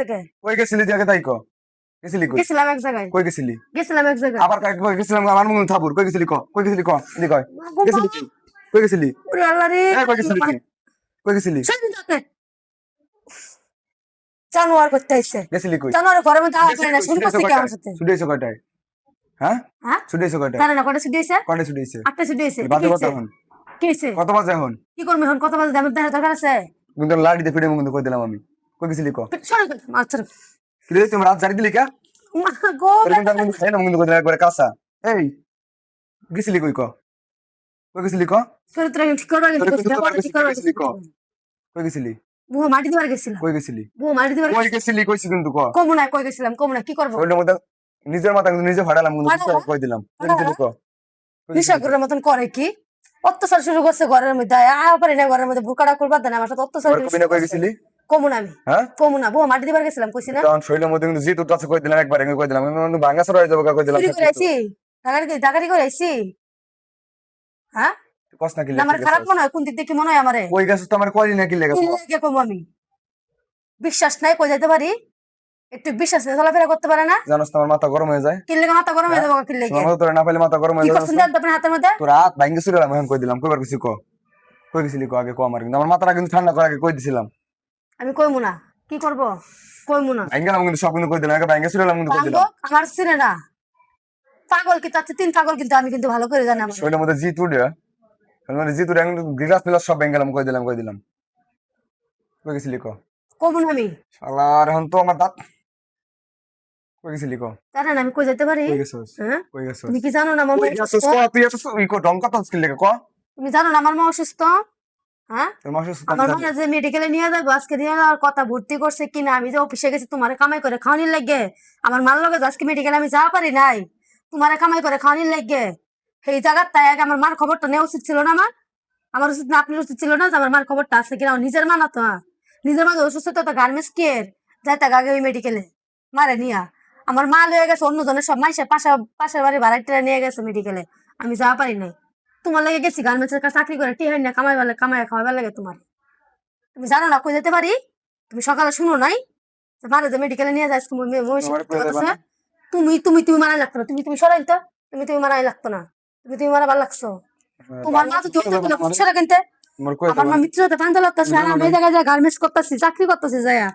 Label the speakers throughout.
Speaker 1: থেকে।
Speaker 2: কই গেছিলি তুই আগে তাই ক। গেছিলি কই?
Speaker 1: গেছিলাম এক জায়গায়।
Speaker 2: কই গেছিলি?
Speaker 1: গেছিলাম এক জায়গায়।
Speaker 2: আবার কই গেছিলাম আমার মুখ থাপুর। কই গেছিলি ক? কই গেছিলি ক? এদি কয়। গেছিলি তুই? কই গেছিলি?
Speaker 1: ওরে আল্লাহ রে।
Speaker 2: এ কই গেছিলি তুই? কই গেছিলি?
Speaker 1: জানোয়ার করতে আইছে।
Speaker 2: গেছিলি কই?
Speaker 1: জানোয়ার ঘরের মধ্যে আওয়াজ করে না, শুরু করছে কি আমার সাথে?
Speaker 2: ছুটাইছো কয়টায়? হ্যাঁ?
Speaker 1: হ্যাঁ?
Speaker 2: ছুটাইছো কয়টায়?
Speaker 1: জানে না কয়টা ছুটি হইছে?
Speaker 2: কয়টায় ছুটাইছে?
Speaker 1: 8টা ছুটি হইছে।
Speaker 2: বাজে কত এখন?
Speaker 1: কি হইছে?
Speaker 2: কত বাজে এখন?
Speaker 1: কি করবো এখন? কত বাজে আমার দেখার দরকার আছে?
Speaker 2: কিন্তু লাড়িতে ফিরে মুখ কই দিলাম আমি। কই গেছিলি ক?
Speaker 1: সরে আচ্ছা।
Speaker 2: কি রে তুমি রাত জারি দিলি কা?
Speaker 1: মা গো।
Speaker 2: তোর কিন্তু আমি খাই না মুখ কই দিলাম একবারে কাঁচা। এই গেছিলি কই ক? কই গেছিলি ক?
Speaker 1: চরিত্র ঠিক করবা কিন্তু ঠিক করবা
Speaker 2: গেছিলি ক? কই গেছিলি?
Speaker 1: বুয়া মাটি দিবার গেছিলাম।
Speaker 2: কই গেছিলি?
Speaker 1: বুয়া মাটি দিবার
Speaker 2: কই গেছিলি কইছি কিন্তু ক?
Speaker 1: কমুনায় কই গেছিলাম কমুনায় কি করবো?
Speaker 2: ওইটার মধ্যে নিজের মাথা কিন্তু নিজে ফাটালাম কিন্তু কই দিলাম। কই গেছিলি ক?
Speaker 1: হিসাবের মতন করে কি অত্যাচার শুরু করছে ঘরের মধ্যে পারি না ঘরের মধ্যে বুকাটা করবা দেন আমার সাথে অত্যাচার
Speaker 2: কই গেছিলি?
Speaker 1: কমুনা আমি
Speaker 2: হ্যাঁ
Speaker 1: কমুনা বুয়া মাটি দিবার গেছিলাম কইছি না
Speaker 2: তখন শৈলের মধ্যে কিন্তু জিত উঠছে কই দিলাম একবার কই দিলাম আমি ভাঙা সরা হয়ে যাবো কই দিলাম
Speaker 1: চুরি করে আইছি ডাকাতি করে আইছি হ্যাঁ
Speaker 2: কস না কি
Speaker 1: আমার খারাপ মনে হয় কোন দিক থেকে মনে হয় আমারে
Speaker 2: কই গেছিস তো আমার কই না কি লেগে
Speaker 1: কি কম আমি বিশ্বাস নাই কই যাইতে পারি একটু বিশ্বাস নিয়ে চলাফেরা করতে পারে না
Speaker 2: জানোস তো আমার মাথা গরম হয়ে যায়
Speaker 1: কি লেগে মাথা গরম হয়ে যাবো কি লেগে
Speaker 2: তোর না পাইলে মাথা গরম হয়ে
Speaker 1: কি
Speaker 2: যায়
Speaker 1: করছেন জানতো আপনার হাতের মধ্যে
Speaker 2: তোর হাত ভাঙ্গে চুরে আমি কই দিলাম কইবার কিছু ক কই গেছিলি ক আগে ক আমার কিন্তু আমার মাথাটা কিন্তু ঠান্ডা করে আগে কই দিছিলাম
Speaker 1: আমি কইমু না কি করব কইমু না
Speaker 2: ভাঙ্গে নাম কিন্তু সব কিন্তু কই দিলাম আগে ভাঙ্গে চুরে কিন্তু কই দিলাম
Speaker 1: আমার ছিনে না পাগল কি তাতে 3 পাগল কিন্তু আমি কিন্তু ভালো করে জানি আমার
Speaker 2: শৈলের মধ্যে জিত উঠে মানে জিত উঠে গ্লাস প্লাস সব ভেঙ্গে গেলাম কই দিলাম কই গেছিলি ক
Speaker 1: কমু না আমি
Speaker 2: শালার এখন তো আমার দাঁত কই গেছিলি ক
Speaker 1: জানেন আমি কই যেতে পারি
Speaker 2: কই গেছস
Speaker 1: হ্যাঁ
Speaker 2: কই গেছস
Speaker 1: তুমি কি জানো না আমার মা
Speaker 2: কই গেছস
Speaker 1: অসুস্থ?
Speaker 2: ক তুই এত ই ক ডং কথা স্কিল লেগে ক
Speaker 1: তুমি জানো না আমার মা অসুস্থ হ্যাঁ
Speaker 2: তোর মাসে
Speaker 1: আমার মা যে মেডিকেলে নিয়ে যাবো আজকে নিয়ে যাওয়ার কথা ভর্তি করছে কিনা আমি যে অফিসে গেছি তোমার কামাই করে খাওয়ানির লাগে আমার মার লগে আজকে মেডিকেলে আমি যাওয়া পারি নাই তোমার কামাই করে খাওয়ানির লাগে সেই জায়গার তাই আগে আমার মার খবরটা নেওয়া উচিত ছিল না আমার উচিত না আপনার উচিত ছিল না যে আমার মার খবরটা আছে কিনা আমার নিজের মা না তো নিজের মা অসুস্থতা তো গার্মেন্টস কেয়ার যাইতে আগে ওই মেডিকেলে মারে নিয়া আমার মা লয়ে গেছে অন্যজনের সব মাইসে পাশের বাড়ি ভাড়াটিয়া নিয়ে গেছে মেডিকেলে আমি যাওয়া পারি নাই তোমার লাগে গেছি গার্মেন্টসের কাছে চাকরি করে টিহাই না কামাই খাওয়াবার লাগে তোমার তুমি জানো না কই যেতে পারি তুমি সকালে শুনো নাই মারে যে মেডিকেলে নিয়ে যাস তুমি তুমি তুমি মারা লাগতো না তুমি সরাই তো তুমি মারাই লাগতো না তুমি মারা ভালো লাগছো তোমার মা তো সেরা কিনতে আমার মা মিত্রতে পান্তা লাগতেছে আর আমি এই জায়গায় যা গার্মেন্টস করতেছি চাকরি করতেছি যায়া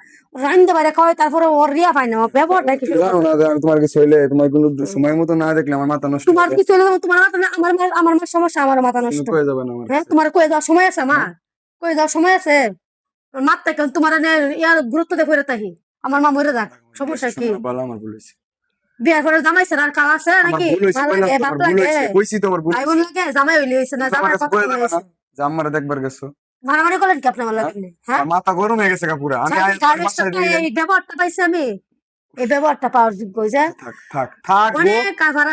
Speaker 1: রাইন্দে বাইরে খাওয়াই তারপরে ওর রিয়া পাই না ব্যবহারটা কি
Speaker 2: জানো না তোমার কিছু হইলে তোমার কোনো সময় মতো না দেখলে আমার মাথা নষ্ট
Speaker 1: তোমার কিছু হলে তোমার মাথা আমার মার সমস্যা আমার মাথা নষ্ট
Speaker 2: হয়ে যাবে না আমার
Speaker 1: হ্যাঁ তোমার কয়ে যাওয়ার সময় আছে আমার কয়ে যাওয়ার সময় আছে মারতে কেন তোমার ইয়ার গুরুত্ব দেখে তাহি আমার মা মরে যাক সমস্যা কি
Speaker 2: ভালো আমার বলেছি
Speaker 1: বিয়ার পরে জামাইছে আর কাল আছে নাকি
Speaker 2: কইছি তোমার ভুল
Speaker 1: ভাই বোন লাগে জামাই হইলে হইছে না জামাই কথা হইছে
Speaker 2: জামারে দেখবার গেছো
Speaker 1: মারামারি করলেন কি আপনি আমার লাগে হ্যাঁ
Speaker 2: মাথা গরম হয়ে গেছে পুরা আমি
Speaker 1: এই ব্যবহারটা পাইছি আমি এই ব্যবহারটা পাওয়ার যোগ্য যে
Speaker 2: থাক থাক
Speaker 1: অনেক কাভার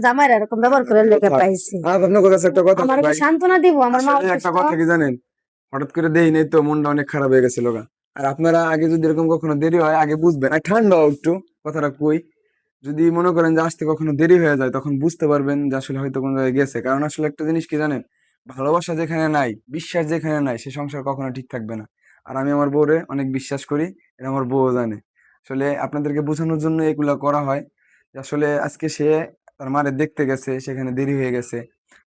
Speaker 1: জামাই এরকম ব্যবহার করে লেগে পাইছি
Speaker 2: আপনার কাছে একটা কথা
Speaker 1: আমার সান্ত্বনা দিব আমার মা
Speaker 2: একটা কথা কি জানেন হঠাৎ করে দেই নেই তো মনটা অনেক খারাপ হয়ে গেছিল আর আপনারা আগে যদি এরকম কখনো দেরি হয় আগে বুঝবেন আর ঠান্ডা একটু কথাটা কই যদি মনে করেন যে আসতে কখনো দেরি হয়ে যায় তখন বুঝতে পারবেন যে আসলে হয়তো কোন জায়গায় গেছে কারণ আসলে একটা জিনিস কি জানেন ভালোবাসা যেখানে নাই বিশ্বাস যেখানে নাই সে সংসার কখনো ঠিক থাকবে না আর আমি আমার বউরে অনেক বিশ্বাস করি এটা আমার বউ জানে আসলে আপনাদেরকে বোঝানোর জন্য এগুলা করা হয় যে আসলে আজকে সে তার মারে দেখতে গেছে সেখানে দেরি হয়ে গেছে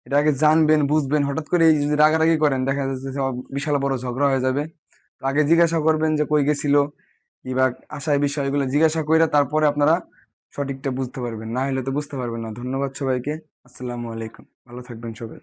Speaker 2: এটা আগে জানবেন বুঝবেন হঠাৎ করে এই যদি রাগারাগি করেন দেখা যাচ্ছে যে বিশাল বড় ঝগড়া হয়ে যাবে তো আগে জিজ্ঞাসা করবেন যে কই গেছিল কিংবা আশায় বিষয় এগুলো জিজ্ঞাসা করে তারপরে আপনারা সঠিকটা বুঝতে পারবেন না হলে তো বুঝতে পারবেন না ধন্যবাদ সবাইকে আসসালামু আলাইকুম ভালো থাকবেন সবাই